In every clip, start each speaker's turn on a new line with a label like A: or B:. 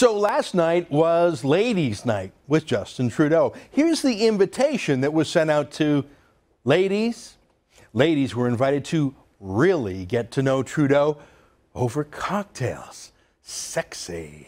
A: So last night was Ladies' Night with Justin Trudeau. Here's the invitation that was sent out to ladies. Ladies were invited to really get to know Trudeau over cocktails. Sexy.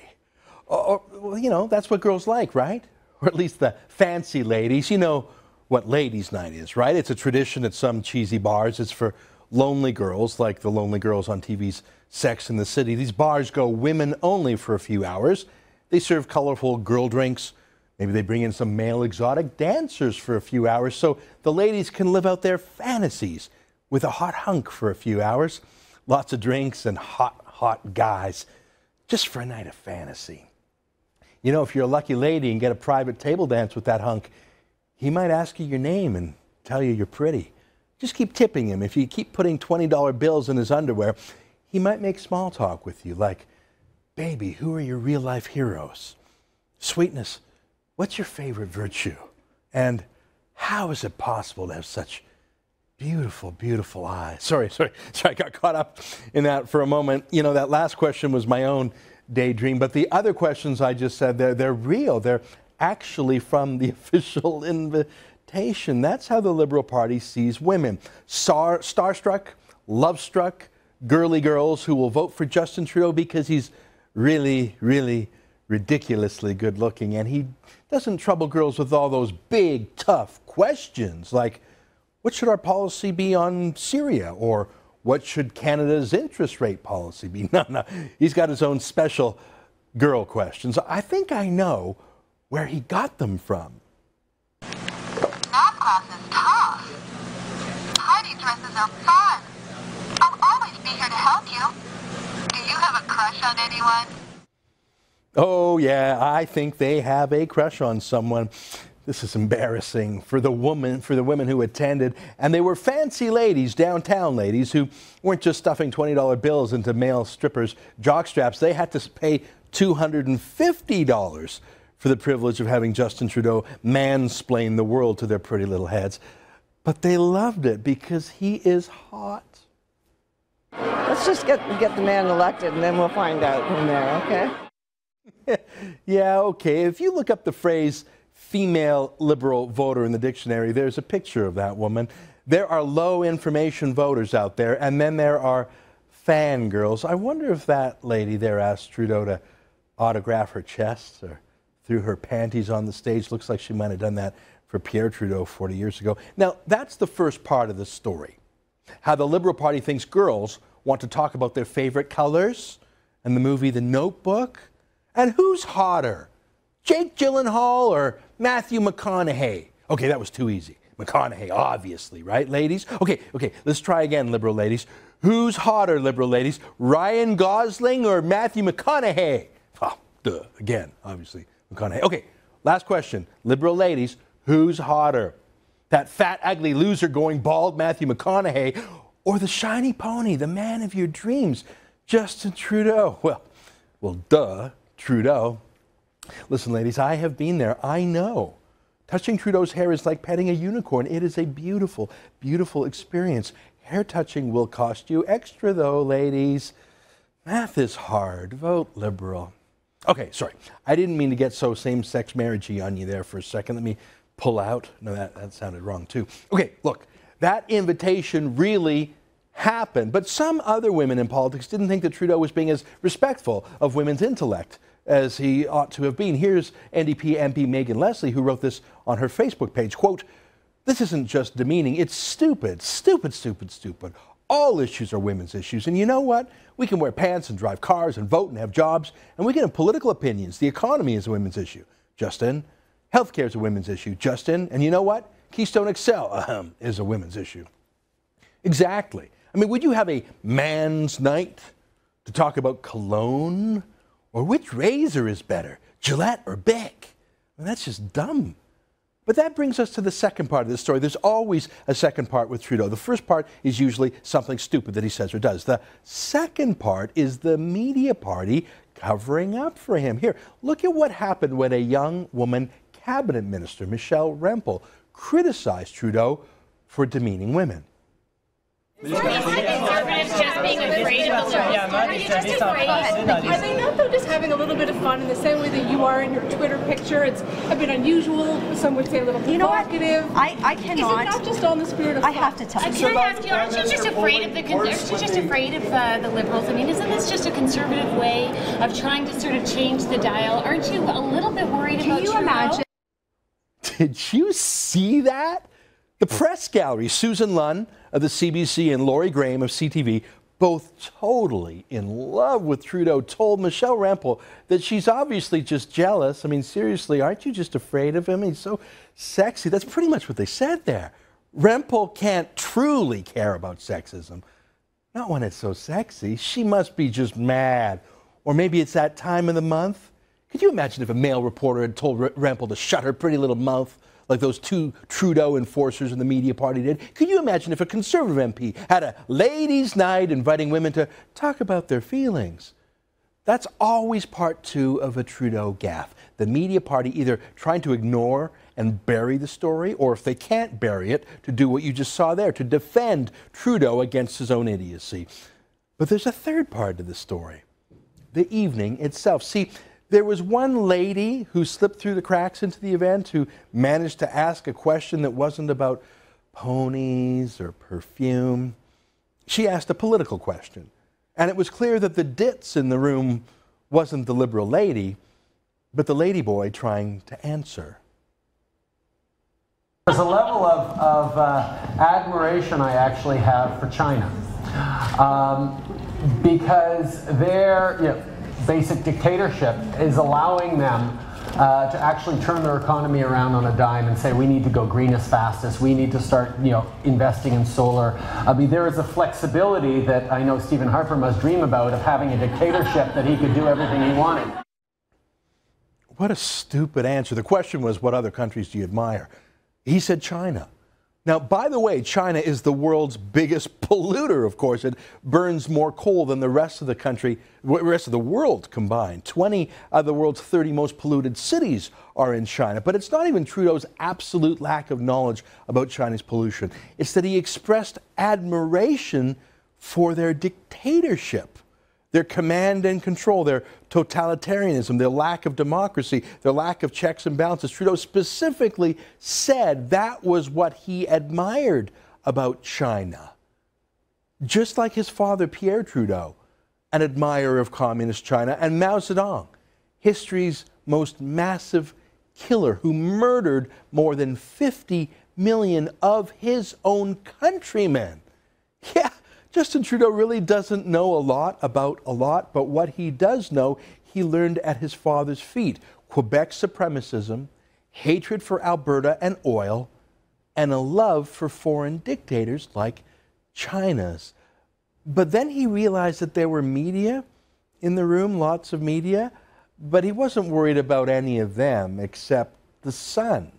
A: Well, you know, that's what girls like, right? Or at least the fancy ladies. You know what Ladies' Night is, right? It's a tradition at some cheesy bars. It's for lonely girls, like the lonely girls on TV's Sex and the City. These bars go women only for a few hours. They serve colorful girl drinks. Maybe they bring in some male exotic dancers for a few hours so the ladies can live out their fantasies with a hot hunk for a few hours. Lots of drinks and hot guys just for a night of fantasy. You know, if you're a lucky lady and get a private table dance with that hunk, he might ask you your name and tell you you're pretty. Just keep tipping him. If you keep putting $20 bills in his underwear, he might make small talk with you like, baby, who are your real-life heroes? Sweetness, what's your favorite virtue? And how is it possible to have such beautiful, beautiful eyes? Sorry, I got caught up in that for a moment. You know, that last question was my own daydream, but the other questions I just said, they're real. They're actually from the official invitation. That's how the Liberal Party sees women. Starstruck, love-struck, girly girls who will vote for Justin Trudeau because he's really, really ridiculously good looking, and he doesn't trouble girls with all those big, tough questions like, what should our policy be on Syria? Or what should Canada's interest rate policy be? No, he's got his own special girl questions. I think I know where he got them from.
B: Math class is tough. Party dresses are fun. I'll always be here to help you. Do you have a crush on anyone?
A: Oh, yeah, I think they have a crush on someone. This is embarrassing for the women who attended. And they were fancy ladies, downtown ladies, who weren't just stuffing $20 bills into male strippers' jockstraps. They had to pay $250 for the privilege of having Justin Trudeau mansplain the world to their pretty little heads. But they loved it because he is hot.
C: Let's just get the man elected, and then we'll find out from there, okay?
A: Yeah, okay. If you look up the phrase female liberal voter in the dictionary, there's a picture of that woman. There are low information voters out there, and then there are fangirls. I wonder if that lady there asked Trudeau to autograph her chest or threw her panties on the stage. Looks like she might have done that for Pierre Trudeau 40 years ago. Now, that's the first part of the story. How the Liberal Party thinks girls want to talk about their favorite colors and the movie The Notebook. And who's hotter, Jake Gyllenhaal or Matthew McConaughey? Okay, that was too easy. McConaughey, obviously, right, ladies? Okay, let's try again, Liberal ladies. Who's hotter, Liberal ladies, Ryan Gosling or Matthew McConaughey? Oh, duh, again, obviously, McConaughey. Okay, last question. Liberal ladies, who's hotter? That fat, ugly loser going bald, Matthew McConaughey, or the shiny pony, the man of your dreams, Justin Trudeau? Well, duh, Trudeau. Listen, ladies, I have been there. I know. Touching Trudeau's hair is like petting a unicorn. It is a beautiful, beautiful experience. Hair touching will cost you extra, though, ladies. Math is hard. Vote Liberal. Okay, sorry. I didn't mean to get so same-sex marriagey on you there for a second. Let me pull out. No, that sounded wrong, too. Okay, look, that invitation really happened, but some other women in politics didn't think that Trudeau was being as respectful of women's intellect as he ought to have been. Here's NDP MP Megan Leslie, who wrote this on her Facebook page, quote, "This isn't just demeaning, it's stupid, stupid, stupid, stupid. All issues are women's issues, and you know what? We can wear pants and drive cars and vote and have jobs, and we can have political opinions. The economy is a women's issue, Justin. Healthcare is a women's issue, Justin. And you know what? Keystone XL is a women's issue." Exactly. I mean, would you have a man's night to talk about cologne? Or which razor is better, Gillette or Bic? I mean, that's just dumb. But that brings us to the second part of the story. There's always a second part with Trudeau. The first part is usually something stupid that he says or does. The second part is the media party covering up for him. Here, look at what happened when a young woman cabinet minister, Michelle Rempel, criticized Trudeau for demeaning women.
D: Is the Conservatives just being being afraid of the liberals? Are you just afraid?
E: Are they not, though, just having a little bit of fun in the same way that you are in your Twitter picture? It's a bit unusual, some would say a little provocative.
F: I cannot.
E: Is it not just on the spirit of fun?
F: I have to tell you.
D: Can I ask you, aren't you just afraid of the liberals? I mean, isn't this just a conservative way of trying to sort of change the dial? Aren't you a little bit worried about Trudeau? Can you imagine?
A: Did you see that? The press gallery, Susan Lunn of the CBC and Laurie Graham of CTV, both totally in love with Trudeau, told Michelle Rempel that she's obviously just jealous. I mean, seriously, aren't you just afraid of him? He's so sexy. That's pretty much what they said there. Rempel can't truly care about sexism. Not when it's so sexy. She must be just mad. Or maybe it's that time of the month. Could you imagine if a male reporter had told Rempel to shut her pretty little mouth like those two Trudeau enforcers in the media party did? Could you imagine if a Conservative MP had a ladies' night inviting women to talk about their feelings? That's always part two of a Trudeau gaffe. The media party either trying to ignore and bury the story, or if they can't bury it, to do what you just saw there, to defend Trudeau against his own idiocy. But there's a third part to the story, the evening itself. See, there was one lady who slipped through the cracks into the event who managed to ask a question that wasn't about ponies or perfume. She asked a political question, and it was clear that the ditz in the room wasn't the Liberal lady, but the lady boy trying to answer.
G: There's a level of admiration I actually have for China, because their basic dictatorship is allowing them to actually turn their economy around on a dime and say we need to go green as fast as we need to start investing in solar. I mean, there is a flexibility that I know Stephen Harper must dream about, of having a dictatorship that he could do everything he wanted.
A: What a stupid answer. The question was, what other countries do you admire? He said China. Now, by the way, China is the world's biggest polluter, of course. It burns more coal than the rest of the world combined. 20 of the world's 30 most polluted cities are in China. But it's not even Trudeau's absolute lack of knowledge about China's pollution. It's that he expressed admiration for their dictatorship, their command and control, their totalitarianism, their lack of democracy, their lack of checks and balances. Trudeau specifically said that was what he admired about China. Just like his father, Pierre Trudeau, an admirer of communist China, and Mao Zedong, history's most massive killer who murdered more than 50 million of his own countrymen. Yeah. Justin Trudeau really doesn't know a lot about a lot, but what he does know, he learned at his father's feet. Quebec supremacism, hatred for Alberta and oil, and a love for foreign dictators like China's. But then he realized that there were media in the room, lots of media, but he wasn't worried about any of them except the Sun,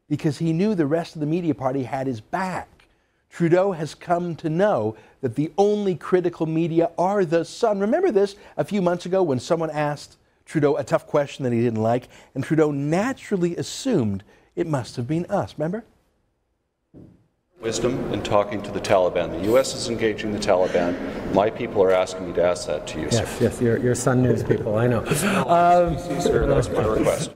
A: because he knew the rest of the media party had his back. Trudeau has come to know that the only critical media are the Sun. Remember this a few months ago when someone asked Trudeau a tough question that he didn't like, and Trudeau naturally assumed it must have been us. Remember?
H: Wisdom in talking to the Taliban. The U.S. is engaging the Taliban. My people are asking me to ask that to you, sir.
G: Yes, your Sun News people, I know.
H: Sir, that's my request.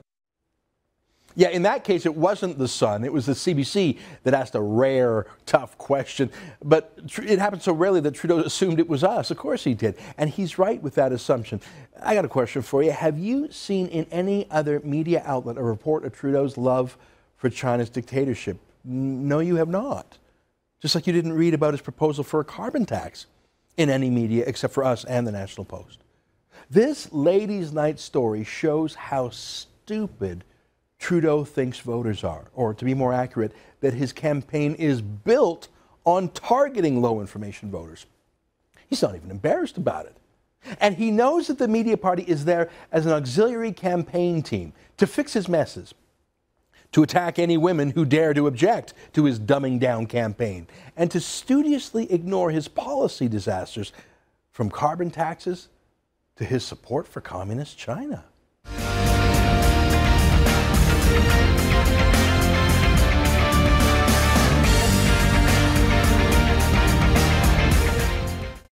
A: Yeah, in that case, it wasn't the Sun. It was the CBC that asked a rare, tough question. But it happened so rarely that Trudeau assumed it was us. Of course he did. And he's right with that assumption. I got a question for you. Have you seen in any other media outlet a report of Trudeau's love for China's dictatorship? No, you have not. Just like you didn't read about his proposal for a carbon tax in any media except for us and the National Post. This ladies' night story shows how stupid Trudeau thinks voters are, or to be more accurate, that his campaign is built on targeting low information voters. He's not even embarrassed about it. And he knows that the media party is there as an auxiliary campaign team to fix his messes, to attack any women who dare to object to his dumbing down campaign, and to studiously ignore his policy disasters, from carbon taxes to his support for communist China.